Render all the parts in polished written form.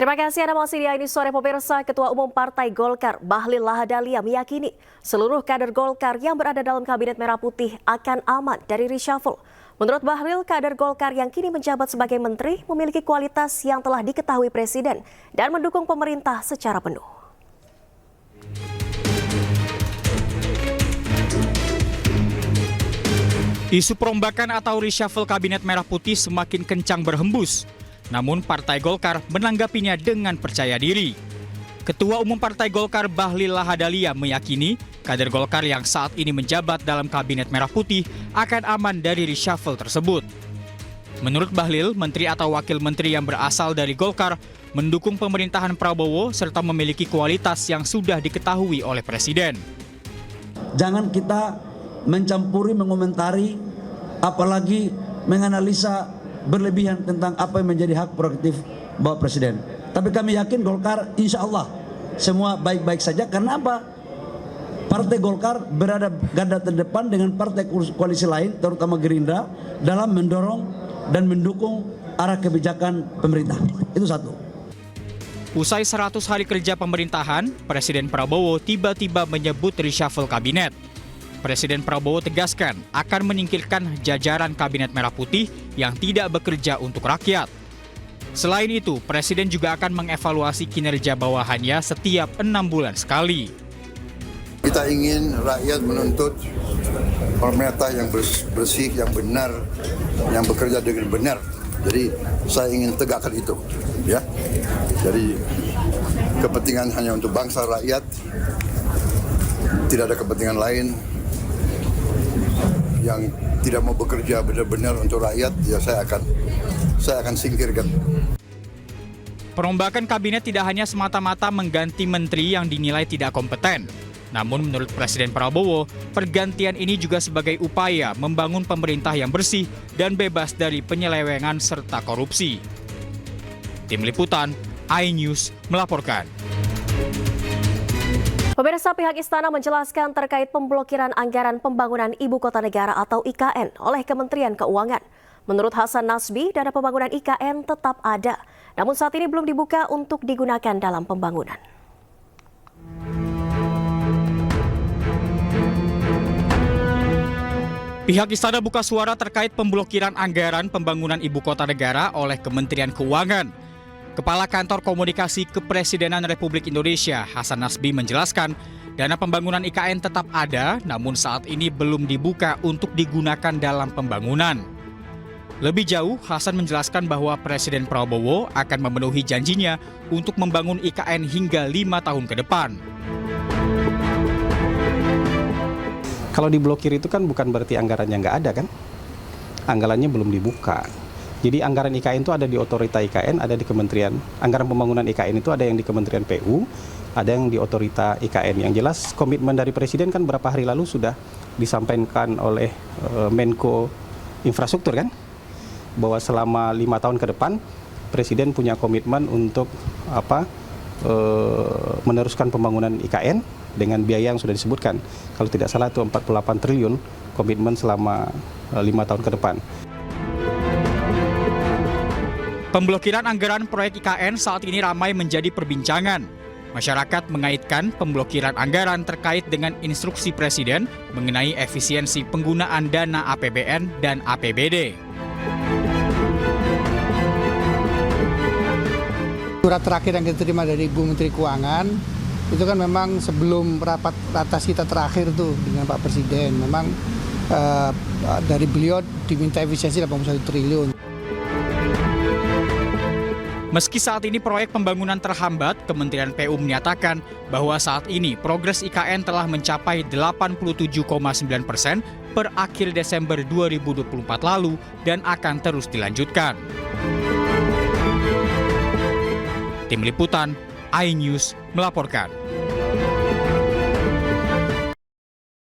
Terima kasih Anda masih di Ini Sore pemirsa. Ketua Umum Partai Golkar Bahlil Lahadalia meyakini seluruh kader Golkar yang berada dalam Kabinet Merah Putih akan aman dari reshuffle. Menurut Bahlil, kader Golkar yang kini menjabat sebagai menteri memiliki kualitas yang telah diketahui Presiden dan mendukung pemerintah secara penuh. Isu perombakan atau reshuffle Kabinet Merah Putih semakin kencang berhembus. Namun Partai Golkar menanggapinya dengan percaya diri. Ketua Umum Partai Golkar Bahlil Lahadalia meyakini kader Golkar yang saat ini menjabat dalam Kabinet Merah Putih akan aman dari reshuffle tersebut. Menurut Bahlil, menteri atau wakil menteri yang berasal dari Golkar mendukung pemerintahan Prabowo serta memiliki kualitas yang sudah diketahui oleh Presiden. Jangan kita mencampuri, mengomentari, apalagi menganalisa berlebihan tentang apa yang menjadi hak prerogatif Bapak Presiden. Tapi kami yakin Golkar insya Allah semua baik-baik saja. Karena apa? Partai Golkar berada garda terdepan dengan partai koalisi lain, terutama Gerindra, dalam mendorong dan mendukung arah kebijakan pemerintah. Itu satu. Usai 100 hari kerja pemerintahan, Presiden Prabowo tiba-tiba menyebut reshuffle kabinet. Presiden Prabowo tegaskan akan menyingkirkan jajaran Kabinet Merah Putih yang tidak bekerja untuk rakyat. Selain itu, Presiden juga akan mengevaluasi kinerja bawahannya setiap 6 bulan sekali. Kita ingin rakyat menuntut pemerintah yang bersih, yang benar, yang bekerja dengan benar. Jadi saya ingin tegakkan itu, ya. Jadi kepentingan hanya untuk bangsa rakyat, tidak ada kepentingan lain. Yang tidak mau bekerja benar-benar untuk rakyat, ya saya akan singkirkan. Perombakan kabinet tidak hanya semata-mata mengganti menteri yang dinilai tidak kompeten. Namun menurut Presiden Prabowo, pergantian ini juga sebagai upaya membangun pemerintah yang bersih dan bebas dari penyelewengan serta korupsi. Tim Liputan, iNews melaporkan. Pemirsa, pihak Istana menjelaskan terkait pemblokiran anggaran pembangunan Ibu Kota Negara atau IKN oleh Kementerian Keuangan. Menurut Hasan Nasbi, dana pembangunan IKN tetap ada, namun saat ini belum dibuka untuk digunakan dalam pembangunan. Pihak Istana buka suara terkait pemblokiran anggaran pembangunan Ibu Kota Negara oleh Kementerian Keuangan. Kepala Kantor Komunikasi Kepresidenan Republik Indonesia, Hasan Nasbi menjelaskan, dana pembangunan IKN tetap ada, namun saat ini belum dibuka untuk digunakan dalam pembangunan. Lebih jauh, Hasan menjelaskan bahwa Presiden Prabowo akan memenuhi janjinya untuk membangun IKN hingga 5 tahun ke depan. Kalau diblokir itu kan bukan berarti anggarannya nggak ada kan? Anggarannya belum dibuka. Jadi anggaran IKN itu ada di otorita IKN, ada di Kementerian. Anggaran pembangunan IKN itu ada yang di Kementerian PU, ada yang di otorita IKN. Yang jelas komitmen dari Presiden kan berapa hari lalu sudah disampaikan oleh Menko Infrastruktur kan, bahwa selama 5 tahun ke depan Presiden punya komitmen untuk meneruskan pembangunan IKN dengan biaya yang sudah disebutkan. Kalau tidak salah itu 48 triliun komitmen selama 5 tahun ke depan. Pemblokiran anggaran proyek IKN saat ini ramai menjadi perbincangan. Masyarakat mengaitkan pemblokiran anggaran terkait dengan instruksi Presiden mengenai efisiensi penggunaan dana APBN dan APBD. Surat terakhir yang kita terima dari Ibu Menteri Keuangan, itu kan memang sebelum rapat atas kita terakhir tuh dengan Pak Presiden, memang dari beliau diminta efisiensi 81 triliun. Meski saat ini proyek pembangunan terhambat, Kementerian PU menyatakan bahwa saat ini progres IKN telah mencapai 87,9% per akhir Desember 2024 lalu dan akan terus dilanjutkan. Tim Liputan, iNews melaporkan.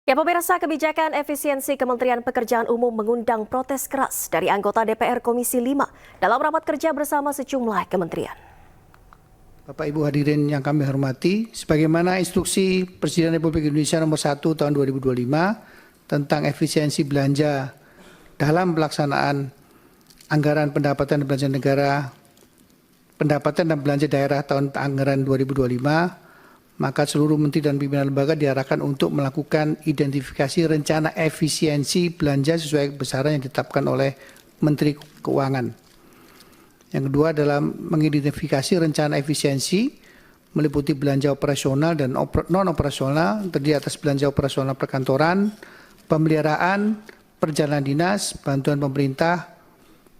Ya pemirsa, kebijakan efisiensi Kementerian Pekerjaan Umum mengundang protes keras dari anggota DPR Komisi 5 dalam rapat kerja bersama sejumlah kementerian. Bapak Ibu hadirin yang kami hormati, sebagaimana instruksi Presiden Republik Indonesia nomor 1 tahun 2025 tentang efisiensi belanja dalam pelaksanaan anggaran pendapatan dan belanja negara pendapatan dan belanja daerah tahun anggaran 2025, maka seluruh menteri dan pimpinan lembaga diarahkan untuk melakukan identifikasi rencana efisiensi belanja sesuai besaran yang ditetapkan oleh Menteri Keuangan. Yang kedua adalah mengidentifikasi rencana efisiensi meliputi belanja operasional dan non-operasional, terdiri atas belanja operasional perkantoran, pemeliharaan, perjalanan dinas, bantuan pemerintah,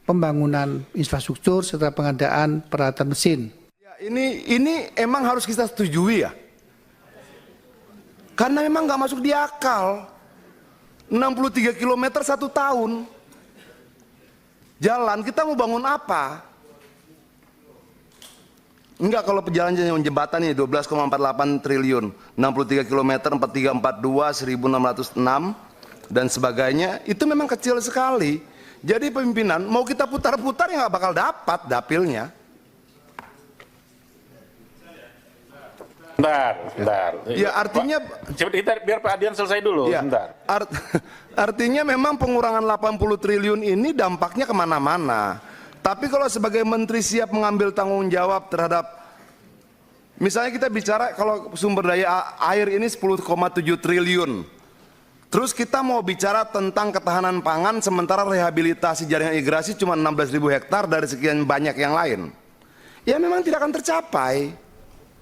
pembangunan infrastruktur, serta pengadaan peralatan mesin. Ya, ini emang harus kita setujui ya. Karena memang nggak masuk di akal. 63 km 1 tahun. Jalan, kita mau bangun apa? Enggak, kalau perjalanan jembatan ini 12,48 triliun, 63 km, 4342, 1606, dan sebagainya, itu memang kecil sekali. Jadi pimpinan, mau kita putar-putar ya nggak bakal dapat dapilnya. Bentar. Ya artinya, Kita biar Pak Adian selesai dulu, ya, bentar. artinya memang pengurangan 80 triliun ini dampaknya kemana-mana. Tapi kalau sebagai menteri siap mengambil tanggung jawab terhadap, misalnya kita bicara kalau sumber daya air ini 10,7 triliun. Terus kita mau bicara tentang ketahanan pangan sementara rehabilitasi jaringan irigasi cuma 16.000 hektar dari sekian banyak yang lain. Ya memang tidak akan tercapai.